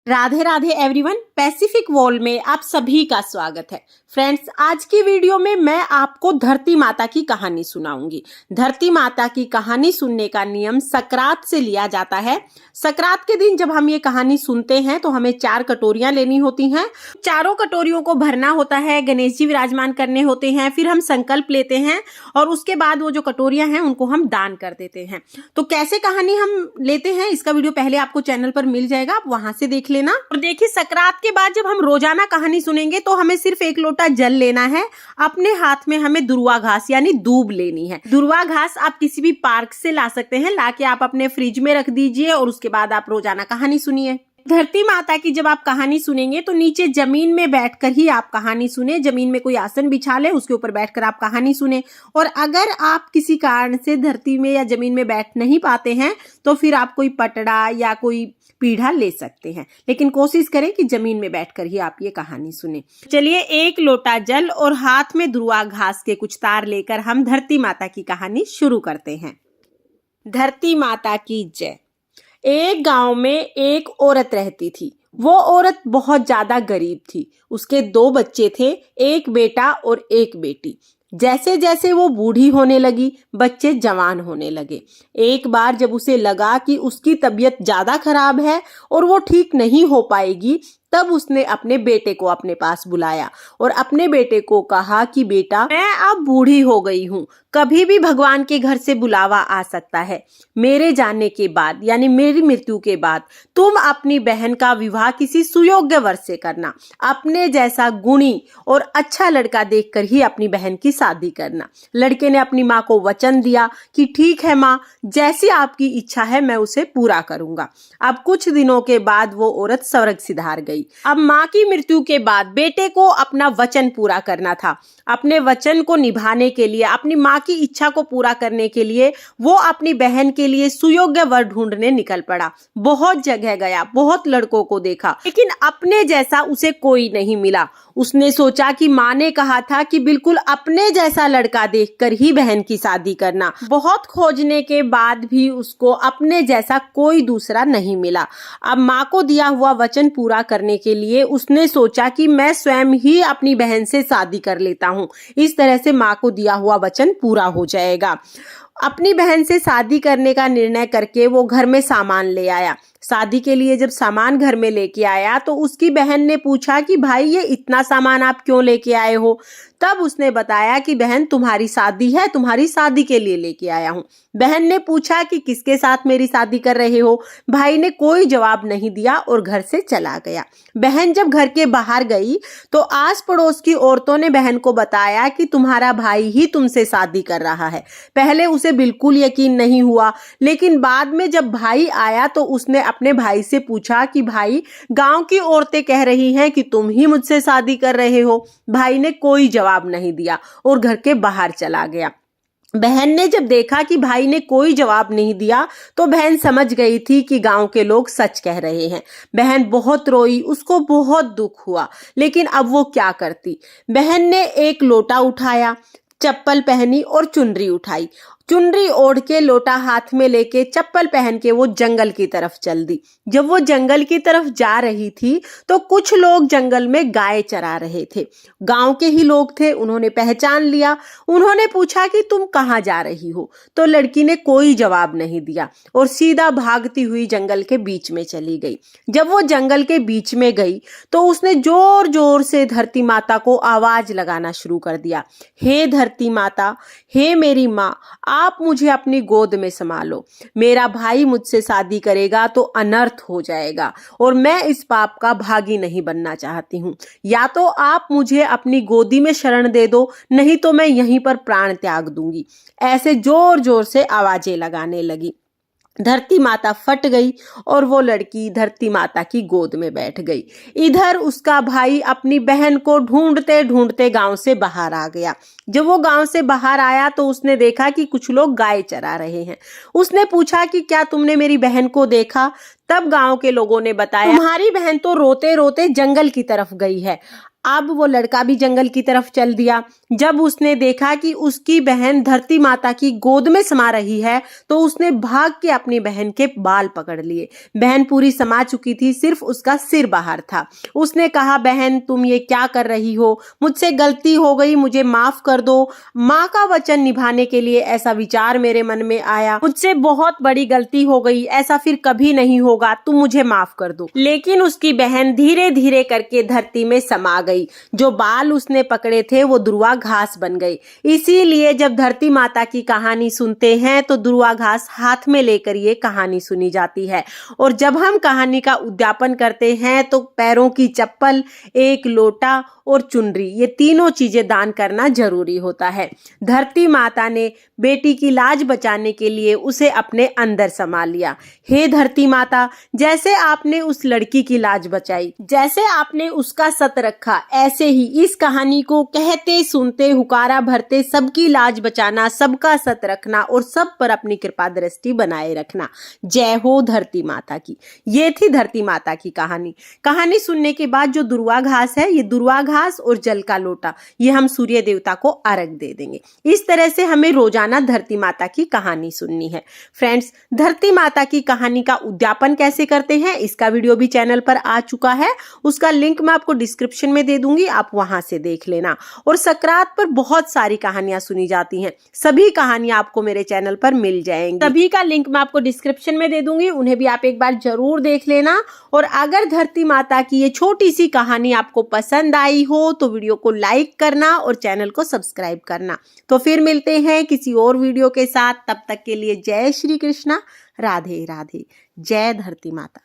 Radhe Radhe everyone, Pacific wall में आप सभी का स्वागत है। फ्रेंड्स, आज की वीडियो में मैं आपको धरती माता की कहानी सुनाऊंगी। धरती माता की कहानी सुनने का नियम सकरात से लिया जाता है। सकरात के दिन जब हम ये कहानी सुनते हैं तो हमें 4 कटोरियां लेनी होती हैं। चारों कटोरियों को भरना होता है, गणेश जी विराजमान करने होते हैं, फिर हम संकल्प लेते हैं और उसके बाद वो जो कटोरियां हैं उनको हम दान कर देते हैं। तो कैसे कहानी हम लेते हैं, इसका वीडियो पहले आपको चैनल पर मिल जाएगा, आप वहां से देख लेना। और देखिए, सकरात के बाद जब हम रोजाना कहानी सुनेंगे तो हमें सिर्फ 1 लोटा जल लेना है। अपने हाथ में हमें दुर्वा घास यानी दूब लेनी है। दुर्वा घास आप किसी भी पार्क से ला सकते हैं, लाके आप अपने फ्रिज में रख दीजिए और उसके बाद आप रोजाना कहानी सुनिए। धरती माता की जब आप कहानी सुनेंगे तो नीचे जमीन में बैठकर ही आप कहानी सुने। जमीन में कोई आसन बिछा ले, उसके ऊपर बैठकर आप कहानी सुने। और अगर आप किसी कारण से धरती में या जमीन में बैठ नहीं पाते हैं तो फिर आप कोई पटड़ा या कोई पीढ़ा ले सकते हैं, लेकिन कोशिश करें कि जमीन में बैठकर ही आप ये कहानी सुने। चलिए, 1 लोटा जल और हाथ में दुर्वा घास के कुछ तार लेकर हम धरती माता की कहानी शुरू करते हैं। धरती माता की जय। एक गांव में एक औरत रहती थी। वो औरत बहुत ज्यादा गरीब थी। उसके 2 बच्चे थे, एक बेटा और एक बेटी। जैसे जैसे वो बूढ़ी होने लगी, बच्चे जवान होने लगे। एक बार जब उसे लगा कि उसकी तबीयत ज्यादा खराब है और वो ठीक नहीं हो पाएगी, तब उसने अपने बेटे को अपने पास बुलाया और अपने बेटे को कहा कि बेटा, मैं अब बूढ़ी हो गई हूँ, कभी भी भगवान के घर से बुलावा आ सकता है। मेरे जाने के बाद यानी मेरी मृत्यु के बाद तुम अपनी बहन का विवाह किसी सुयोग्य वर से करना। अपने जैसा गुणी और अच्छा लड़का देखकर ही अपनी बहन की शादी करना। लड़के ने अपनी माँ को वचन दिया कि ठीक है माँ, जैसी आपकी इच्छा है मैं उसे पूरा करूंगा। अब कुछ दिनों के बाद वो औरत स्वर्ग सिधार गई। अब माँ की मृत्यु के बाद बेटे को अपना वचन पूरा करना था। अपने वचन को निभाने के लिए, अपनी माँ की इच्छा को पूरा करने के लिए वो अपनी बहन के लिए सुयोग्य वर ढूंढने निकल पड़ा। बहुत जगह गया, बहुत लड़कों को देखा, लेकिन अपने जैसा उसे कोई नहीं मिला। उसने सोचा कि माँ ने कहा था कि बिल्कुल अपने जैसा लड़का देखकर ही बहन की शादी करना। बहुत खोजने के बाद भी उसको अपने जैसा कोई दूसरा नहीं मिला। अब माँ को दिया हुआ वचन पूरा करने के लिए उसने सोचा कि मैं स्वयं ही अपनी बहन से शादी कर लेता हूँ। इस तरह से माँ को दिया हुआ वचन पूरा हो जाएगा। अपनी बहन से शादी करने का निर्णय करके वो घर में सामान ले आया। शादी के लिए जब सामान घर में लेके आया तो उसकी बहन ने पूछा कि भाई, ये इतना सामान आप क्यों लेके आए हो? तब उसने बताया कि बहन, तुम्हारी शादी है, तुम्हारी शादी के लिए लेके आया हूँ। बहन ने पूछा कि किसके साथ मेरी शादी कर रहे हो? भाई ने कोई जवाब नहीं दिया और घर से चला गया। बहन जब घर के बाहर गई तो आस पड़ोस की औरतों ने बहन को बताया कि तुम्हारा भाई ही तुमसे शादी कर रहा है। पहले उसे बिल्कुल यकीन नहीं हुआ, लेकिन बाद में जब भाई आया तो उसने अपने भाई से पूछा कि भाई, गांव की औरतें कह रही हैं कि तुम ही मुझसे शादी कर रहे हो। भाई ने कोई जवाब नहीं दिया और घर के बाहर चला गया। बहन ने जब देखा कि भाई ने कोई जवाब नहीं दिया तो बहन समझ गई थी कि गांव के लोग सच कह रहे हैं। बहन बहुत रोई, उसको बहुत दुख हुआ, लेकिन अब वो क्या करती। बहन ने 1 लोटा उठाया, चप्पल पहनी और चुनरी उठाई। चुनरी ओढ़ के, लोटा हाथ में लेके, चप्पल पहन के वो जंगल की तरफ चल दी। जब वो जंगल की तरफ जा रही थी तो कुछ लोग जंगल में गाय चरा रहे थे। गांव के ही लोग थे, उन्होंने पहचान लिया। उन्होंने पूछा कि तुम कहाँ जा रही हो? तो लड़की ने कोई जवाब नहीं दिया और सीधा भागती हुई जंगल के बीच में चली गई। जब वो जंगल के बीच में गई तो उसने जोर जोर से धरती माता को आवाज लगाना शुरू कर दिया। हे धरती माता, हे मेरी माँ, आप मुझे अपनी गोद में संभालो। मेरा भाई मुझसे शादी करेगा तो अनर्थ हो जाएगा और मैं इस पाप का भागी नहीं बनना चाहती हूँ। या तो आप मुझे अपनी गोदी में शरण दे दो, नहीं तो मैं यहीं पर प्राण त्याग दूंगी। ऐसे जोर जोर से आवाजें लगाने लगी। धरती माता फट गई और वो लड़की धरती माता की गोद में बैठ गई। इधर उसका भाई अपनी बहन को ढूंढते ढूंढते गांव से बाहर आ गया। जब वो गांव से बाहर आया तो उसने देखा कि कुछ लोग गाय चरा रहे हैं। उसने पूछा कि क्या तुमने मेरी बहन को देखा? तब गांव के लोगों ने बताया, तुम्हारी बहन तो रोते रोते जंगल की तरफ गई है। अब वो लड़का भी जंगल की तरफ चल दिया। जब उसने देखा कि उसकी बहन धरती माता की गोद में समा रही है तो उसने भाग के अपनी बहन के बाल पकड़ लिए। बहन पूरी समा चुकी थी, सिर्फ उसका सिर बाहर था। उसने कहा, बहन तुम ये क्या कर रही हो, मुझसे गलती हो गई, मुझे माफ कर दो। माँ का वचन निभाने के लिए ऐसा विचार मेरे मन में आया, मुझसे बहुत बड़ी गलती हो गई, ऐसा फिर कभी नहीं होगा, तुम मुझे माफ कर दो। लेकिन उसकी बहन धीरे धीरे करके धरती में समा गई। जो बाल उसने पकड़े थे वो दुर्वा घास बन गई। इसीलिए जब धरती माता की कहानी सुनते हैं तो दुर्वा घास हाथ में लेकर ये कहानी सुनी जाती है। और जब हम कहानी का उद्यापन करते हैं तो पैरों की चप्पल, एक लोटा और चुनरी, ये तीनों चीजें दान करना जरूरी होता है। धरती माता ने बेटी की लाज बचाने के लिए उसे अपने अंदर समा लिया। हे धरती माता, जैसे आपने उस लड़की की लाज बचाई, जैसे आपने उसका सत रखा, ऐसे ही इस कहानी को कहते सुनते हुकारा भरते सबकी लाज बचाना, सबका सत रखना और सब पर अपनी कृपा दृष्टि बनाए रखना। जय हो धरती माता की। ये थी धरती माता की कहानी। कहानी सुनने के बाद जो दुर्वा घास है, ये दुर्वा घास और जल का लोटा, ये हम सूर्य देवता को अर्घ दे देंगे। इस तरह से हमें रोजाना धरती माता की कहानी सुननी है। फ्रेंड्स, धरती माता की कहानी का उद्यापन कैसे करते हैं इसका वीडियो भी चैनल पर आ चुका है। उसका लिंक मैं आपको डिस्क्रिप्शन में दे दूंगी, आप वहां से देख लेना। और सकरात पर बहुत सारी कहानियां सुनी जाती हैं, सभी कहानियां आपको मेरे चैनल पर मिल जाएंगी। सभी का लिंक मैं आपको डिस्क्रिप्शन में दे दूंगी, उन्हें भी आप एक बार जरूर देख लेना। और अगर धरती माता की ये छोटी सी कहानी आपको पसंद आई हो तो वीडियो को लाइक करना और चैनल को सब्सक्राइब करना। तो फिर मिलते हैं किसी और वीडियो के साथ, तब तक के लिए जय श्री कृष्णा, राधे राधे, जय धरती माता।